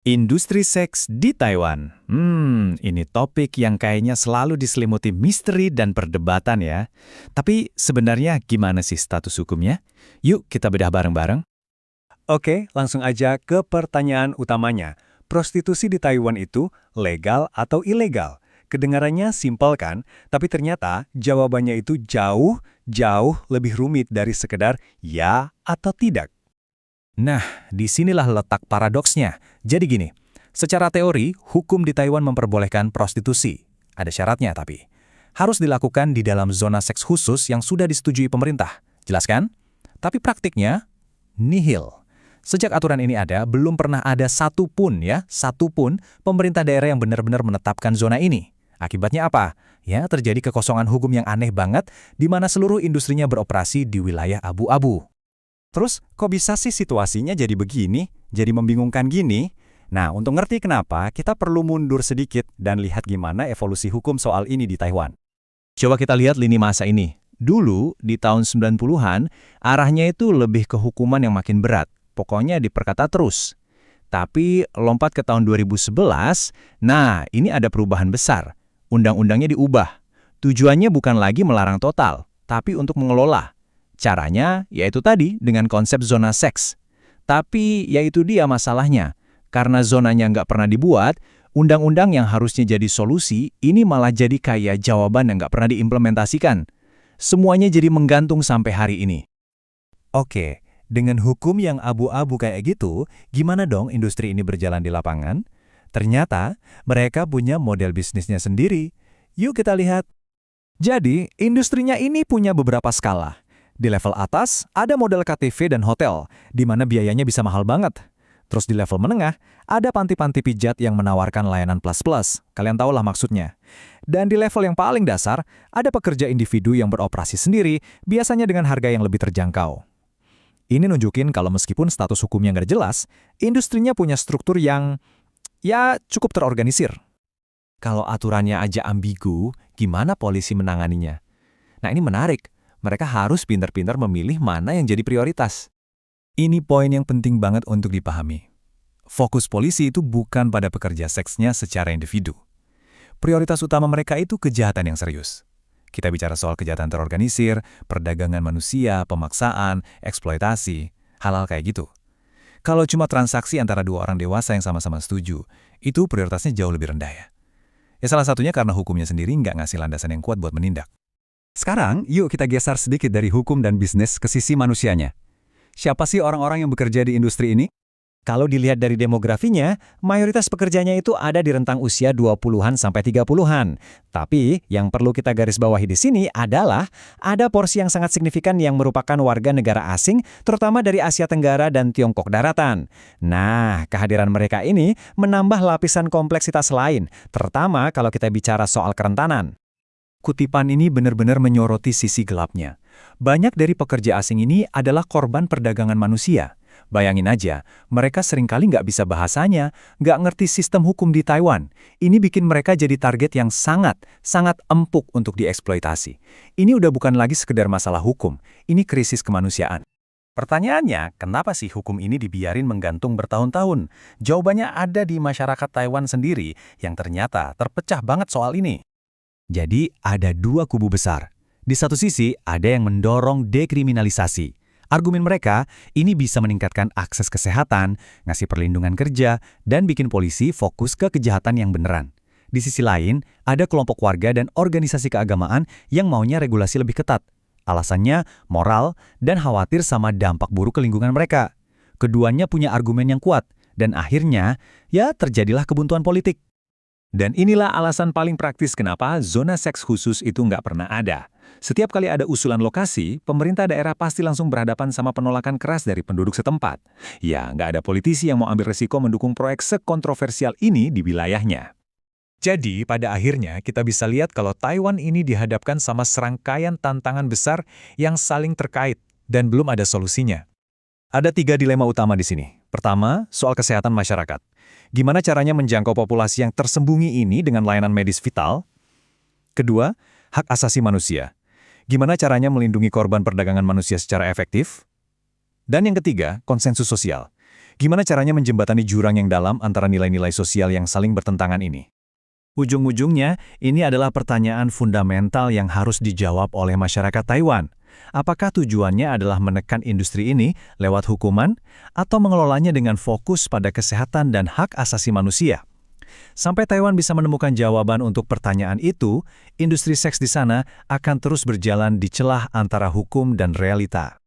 Industri seks di Taiwan. Ini topik yang kayaknya selalu diselimuti misteri dan perdebatan ya. Tapi sebenarnya gimana sih status hukumnya? Yuk kita bedah bareng-bareng. Oke, langsung aja ke pertanyaan utamanya. Prostitusi di Taiwan itu legal atau ilegal? Kedengarannya simpel kan? Tapi ternyata jawabannya itu jauh lebih rumit dari sekedar ya atau tidak. Nah, disinilah letak paradoksnya. Jadi gini, secara teori, hukum di Taiwan memperbolehkan prostitusi. Ada syaratnya tapi. Harus dilakukan di dalam zona seks khusus yang sudah disetujui pemerintah. Jelas kan? Tapi praktiknya, nihil. Sejak aturan ini ada, belum pernah ada satupun pemerintah daerah yang benar-benar menetapkan zona ini. Akibatnya apa? Ya, terjadi kekosongan hukum yang aneh banget, di mana seluruh industrinya beroperasi di wilayah abu-abu. Terus, kok bisa sih situasinya jadi begini? Jadi membingungkan gini? Nah, untuk ngerti kenapa, kita perlu mundur sedikit dan lihat gimana evolusi hukum soal ini di Taiwan. Coba kita lihat lini masa ini. Dulu, di tahun 90-an, arahnya itu lebih ke hukuman yang makin berat. Pokoknya diperkata terus. Tapi lompat ke tahun 2011, nah ini ada perubahan besar. Undang-undangnya diubah. Tujuannya bukan lagi melarang total, tapi untuk mengelola. Caranya yaitu tadi dengan konsep zona seks. Tapi yaitu dia masalahnya. Karena zonanya nggak pernah dibuat, undang-undang yang harusnya jadi solusi, ini malah jadi kayak jawaban yang nggak pernah diimplementasikan. Semuanya jadi menggantung sampai hari ini. Oke, dengan hukum yang abu-abu kayak gitu, gimana dong industri ini berjalan di lapangan? Ternyata mereka punya model bisnisnya sendiri. Yuk kita lihat. Jadi, industrinya ini punya beberapa skala. Di level atas, ada model KTV dan hotel, di mana biayanya bisa mahal banget. Terus di level menengah, ada panti-panti pijat yang menawarkan layanan plus-plus. Kalian tahulah maksudnya. Dan di level yang paling dasar, ada pekerja individu yang beroperasi sendiri, biasanya dengan harga yang lebih terjangkau. Ini nunjukin kalau meskipun status hukumnya nggak jelas, industrinya punya struktur yang, ya, cukup terorganisir. Kalau aturannya aja ambigu, gimana polisi menanganinya? Nah, ini menarik. Mereka harus pintar-pintar memilih mana yang jadi prioritas. Ini poin yang penting banget untuk dipahami. Fokus polisi itu bukan pada pekerja seksnya secara individu. Prioritas utama mereka itu kejahatan yang serius. Kita bicara soal kejahatan terorganisir, perdagangan manusia, pemaksaan, eksploitasi, hal-hal kayak gitu. Kalau cuma transaksi antara dua orang dewasa yang sama-sama setuju, itu prioritasnya jauh lebih rendah ya. Ya salah satunya karena hukumnya sendiri nggak ngasih landasan yang kuat buat menindak. Sekarang, yuk kita geser sedikit dari hukum dan bisnis ke sisi manusianya. Siapa sih orang-orang yang bekerja di industri ini? Kalau dilihat dari demografinya, mayoritas pekerjanya itu ada di rentang usia 20-an sampai 30-an. Tapi, yang perlu kita garis bawahi di sini adalah ada porsi yang sangat signifikan yang merupakan warga negara asing, terutama dari Asia Tenggara dan Tiongkok Daratan. Nah, kehadiran mereka ini menambah lapisan kompleksitas lain, terutama kalau kita bicara soal kerentanan. Kutipan ini benar-benar menyoroti sisi gelapnya. Banyak dari pekerja asing ini adalah korban perdagangan manusia. Bayangin aja, mereka seringkali nggak bisa bahasanya, nggak ngerti sistem hukum di Taiwan. Ini bikin mereka jadi target yang sangat empuk untuk dieksploitasi. Ini udah bukan lagi sekedar masalah hukum, ini krisis kemanusiaan. Pertanyaannya, kenapa sih hukum ini dibiarin menggantung bertahun-tahun? Jawabannya ada di masyarakat Taiwan sendiri yang ternyata terpecah banget soal ini. Jadi, ada dua kubu besar. Di satu sisi, ada yang mendorong dekriminalisasi. Argumen mereka, ini bisa meningkatkan akses kesehatan, ngasih perlindungan kerja, dan bikin polisi fokus ke kejahatan yang beneran. Di sisi lain, ada kelompok warga dan organisasi keagamaan yang maunya regulasi lebih ketat. Alasannya moral dan khawatir sama dampak buruk ke lingkungan mereka. Keduanya punya argumen yang kuat, dan akhirnya, ya terjadilah kebuntuan politik. Dan inilah alasan paling praktis kenapa zona seks khusus itu nggak pernah ada. Setiap kali ada usulan lokasi, pemerintah daerah pasti langsung berhadapan sama penolakan keras dari penduduk setempat. Ya, nggak ada politisi yang mau ambil resiko mendukung proyek sekontroversial ini di wilayahnya. Jadi, pada akhirnya kita bisa lihat kalau Taiwan ini dihadapkan sama serangkaian tantangan besar yang saling terkait dan belum ada solusinya. Ada 3 dilema utama di sini. Pertama, soal kesehatan masyarakat. Gimana caranya menjangkau populasi yang tersembunyi ini dengan layanan medis vital? Kedua, hak asasi manusia. Gimana caranya melindungi korban perdagangan manusia secara efektif? Dan yang ketiga, konsensus sosial. Gimana caranya menjembatani jurang yang dalam antara nilai-nilai sosial yang saling bertentangan ini? Ujung-ujungnya, ini adalah pertanyaan fundamental yang harus dijawab oleh masyarakat Taiwan. Apakah tujuannya adalah menekan industri ini lewat hukuman, atau mengelolanya dengan fokus pada kesehatan dan hak asasi manusia? Sampai Taiwan bisa menemukan jawaban untuk pertanyaan itu, industri seks di sana akan terus berjalan di celah antara hukum dan realita.